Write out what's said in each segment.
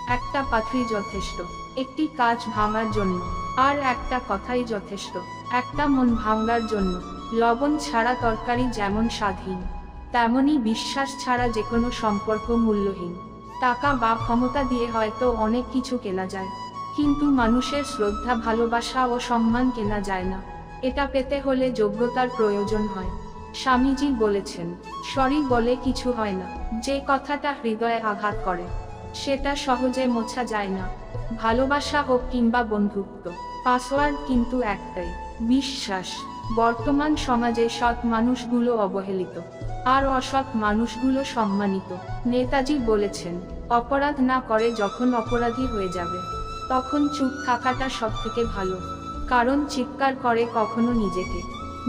একটা পাথরই যথেষ্ট একটি কাজ ভাঙার জন্য, আর একটা কথাই যথেষ্ট একটা মন ভাঙার জন্য। লবণ ছাড়া তরকারি যেমন স্বাদহীন, তেমনি বিশ্বাস ছাড়া যে কোনো সম্পর্ক মূল্যহীন। টাকা বা ক্ষমতা দিয়ে হয়তো অনেক কিছু কেনা যায়, কিন্তু মানুষের শ্রদ্ধা, ভালোবাসা ও সম্মান কেনা যায় না। এটা পেতে হলে যোগ্যতার প্রয়োজন হয়। স্বামীজি বলেছেন, সরি বলে কিছু হয় না। যে কথাটা হৃদয়ে আঘাত করে সেটা সহজে মোছা যায় না। ভালোবাসা হোক কিংবা বন্ধুত্ব, পাসওয়ার্ড কিন্তু একটাই, বিশ্বাস। বর্তমান সমাজে সৎ মানুষগুলো অবহেলিত, আর অসৎ মানুষগুলো সম্মানিত। নেতাজি বলেছেন, অপরাধ না করে যখন অপরাধী হয়ে যাবে, তখন চুপ থাকাটা সবথেকে ভালো। কারণ চিৎকার করে কখনো নিজেকে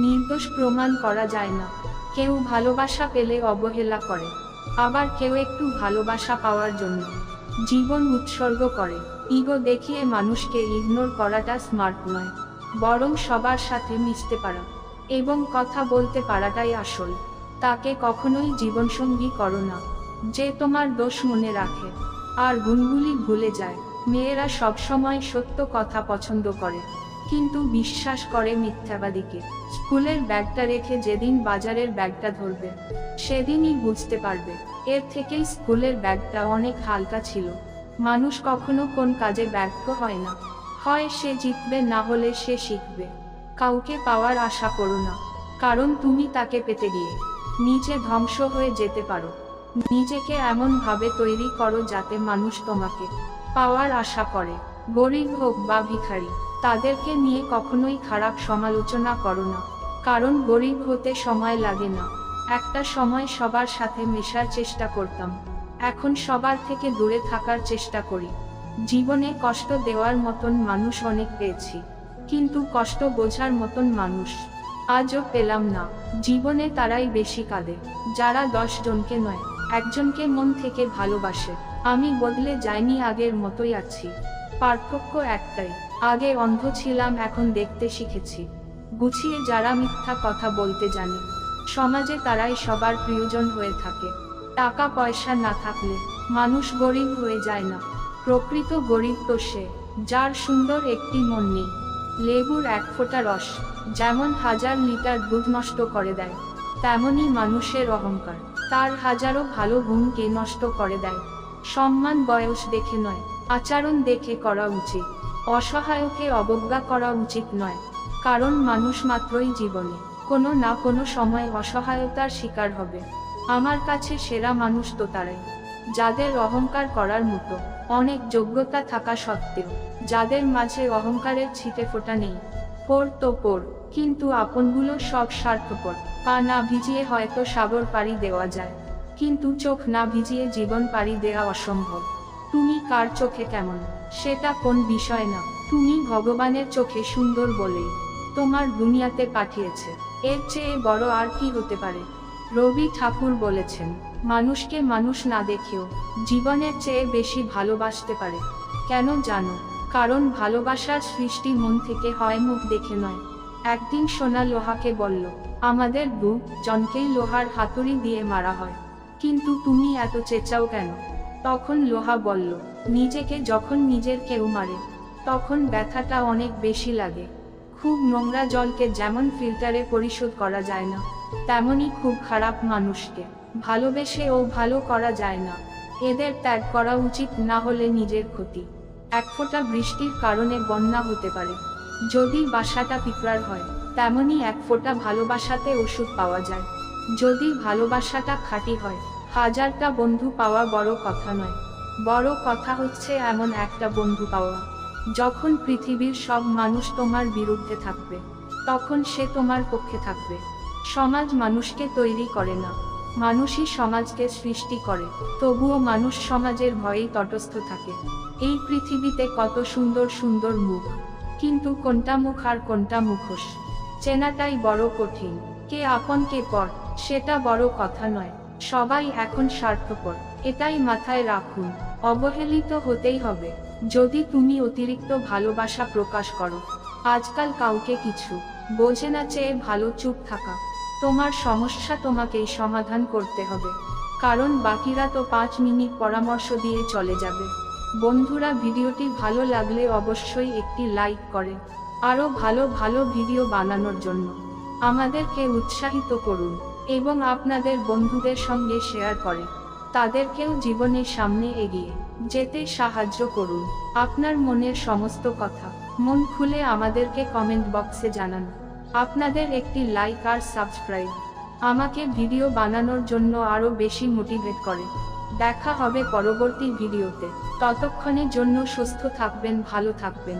নির্দোষ প্রমাণ করা যায় না। কেউ ভালোবাসা পেলে অবহেলা করে, আবার কেউ একটু ভালোবাসা পাওয়ার জন্য জীবন উৎসর্গ করে। ইগো দেখিয়ে মানুষকে ইগনোর করাটা স্মার্ট নয়, বরং সবার সাথে মিশতে পারা এবং কথা বলতে পারাটাই আসল। তাকে কখনোই জীবনসঙ্গী করো না যে তোমার দোষ মনে রাখে আর গুণগুলি ভুলে যায়। মেয়েরা সবসময় সত্য কথা পছন্দ করে, কিন্তু বিশ্বাস করে মিথ্যাবাদীকে। স্কুলের ব্যাগটা রেখে যেদিন বাজারের ব্যাগটা ধরবে, সেদিনই বুঝতে পারবে এর থেকেই স্কুলের ব্যাগটা অনেক হালকা ছিল। মানুষ কখনো কোন কাজে ব্যর্থ হয় না, হয় সে জিতবে, না হলে সে শিখবে। কাউকে পাওয়ার আশা করো না, কারণ তুমি তাকে পেতে গিয়ে নিজে ধ্বংস হয়ে যেতে পারো। নিজেকে এমন ভাবে তৈরি করো যাতে মানুষ তোমাকে পাওয়ার আশা করে। গরিব হোক বা ভিখারি, তাদেরকে নিয়ে কখনোই খারাপ সমালোচনা করো না, কারণ গরিব হতে সময় লাগে না। একটা সময় সবার সাথে মেশার চেষ্টা করতাম, এখন সবার থেকে দূরে থাকার চেষ্টা করি। জীবনে কষ্ট দেওয়ার মতন মানুষ অনেক পেয়েছি, কিন্তু কষ্ট বোঝার মতন মানুষ আজও পেলাম না। জীবনে তারাই বেশি কাঁদে যারা 10 জনকে নয়, একজনকে মন থেকে ভালোবাসে। আমি বদলে যাইনি, আগের মতোই আছি। পার্থক্য একটাই, আগে অন্ধ ছিলাম, এখন দেখতে শিখেছি। গুছিয়ে যারা মিথ্যা কথা বলতে জানে, সমাজে তারাই সবার প্রিয়জন হয়ে থাকে। টাকা পয়সা না থাকলে মানুষ গরিব হয়ে যায় না। প্রকৃত গরিব তো সে, যার সুন্দর একটি মন নেই। লেবুর এক ফোঁটা রস যেমন 1000 লিটার দুধ নষ্ট করে দেয়, তেমনি মানুষের অহংকার তার হাজারো ভালো গুণকে নষ্ট করে দেয়। সম্মান বয়স দেখে নয়, আচরণ দেখে করা উচিত। অসহায়কে অবজ্ঞা করা উচিত নয়, কারণ মানুষ মাত্রই জীবনে কোনো না কোনো সময় অসহায়তার শিকার হবে। আমার কাছে সেরা মানুষ তো তারাই, যাদের অহংকার করার মতো অনেক যোগ্যতা থাকা সত্ত্বেও যাদের মাঝে অহংকারের ছিটে ফোঁটা নেই। পড় তো পড়, কিন্তু আপনগুলো সব স্বার্থপর। পা না ভিজিয়ে হয়তো সাগর পাড়ি দেওয়া যায়, কিন্তু চোখ না ভিজিয়ে জীবন পাড়ি দেওয়া অসম্ভব। তুমি কার চোখে কেমন সেটা কোন বিষয় না, তুমি ভগবানের চোখে সুন্দর বলেই তোমার দুনিয়াতে পাঠিয়েছে। এর চেয়ে বড় আর কি হতে পারে? রবি ঠাকুর বলেছেন, মানুষকে মানুষ না দেখেও জীবনের চেয়ে বেশি ভালোবাসতে পারে। কেন জানো? কারণ ভালোবাসার সৃষ্টি মন থেকে হয়, মুখ দেখে নয়। একদিন সোনা লোহাকে বলল, আমাদের 2 জনকেই লোহার হাতুড়ি দিয়ে মারা হয়, কিন্তু তুমি এত চেঁচাও কেন? তখন লোহা বলল, নিজেকে যখন নিজের কেউ মারে, তখন ব্যথাটা অনেক বেশি লাগে। খুব নোংরা জলকে যেমন ফিল্টারে পরিশোধ করা যায় না, তেমনি খুব খারাপ মানুষকে ভালোবেসেও ভালো করা যায় না। এদের ত্যাগ করা উচিত, না হলে নিজের ক্ষতি। এক ফোঁটা বৃষ্টির কারণে বন্যা হতে পারে, যদি বাসাটা পিঁপড়ার হয়, তেমনি এক ফোঁটা ভালোবাসাতে ওষুধ পাওয়া যায়। যদি ভালোবাসাটা খাঁটি হয়, 1000টা বন্ধু পাওয়া বড় কথা নয়। বড় কথা হচ্ছে এমন একটা বন্ধু পাওয়া, যখন পৃথিবীর সব মানুষ তোমার বিরুদ্ধে থাকবে, তখন সে তোমার পক্ষে থাকবে। সমাজ মানুষকে তৈরি করে না, মানুষই সমাজকে সৃষ্টি করে। তবুও মানুষ সমাজের ভয়েই তটস্থ থাকে। এই পৃথিবীতে কত সুন্দর সুন্দর মুখ, কিন্তু কোনটা মুখ আর কোনটা মুখোশ চেনাটাই বড় কঠিন। কে আপন কে পর সেটা বড় কথা নয়, সবাই এখন স্বার্থপর, এটাই মাথায় রাখুন। অবহেলিত হতেই হবে যদি তুমি অতিরিক্ত ভালোবাসা প্রকাশ করো। আজকাল কাউকে কিছু বোঝে না চেয়ে ভালো চুপ থাকা। তোমার সমস্যা তোমাকেই সমাধান করতে হবে, কারণ বাকিরা তো 5 মিনিট পরামর্শ দিয়ে চলে যাবে। বন্ধুরা, ভিডিওটি ভালো লাগলে অবশ্যই একটি লাইক করে আরও ভালো ভালো ভিডিও বানানোর জন্য আমাদেরকে উৎসাহিত করুন এবং আপনাদের বন্ধুদের সঙ্গে শেয়ার করে তাদেরকেও জীবনের সামনে এগিয়ে যেতে সাহায্য করুন। আপনার মনের সমস্ত কথা মন খুলে আমাদেরকে কমেন্ট বক্সে জানান। আপনাদের একটি লাইক আর সাবস্ক্রাইব আমাকে ভিডিও বানানোর জন্য আরও বেশি মোটিভেট করে। দেখা হবে পরবর্তী ভিডিওতে। ততক্ষণের জন্য সুস্থ থাকবেন, ভালো থাকবেন।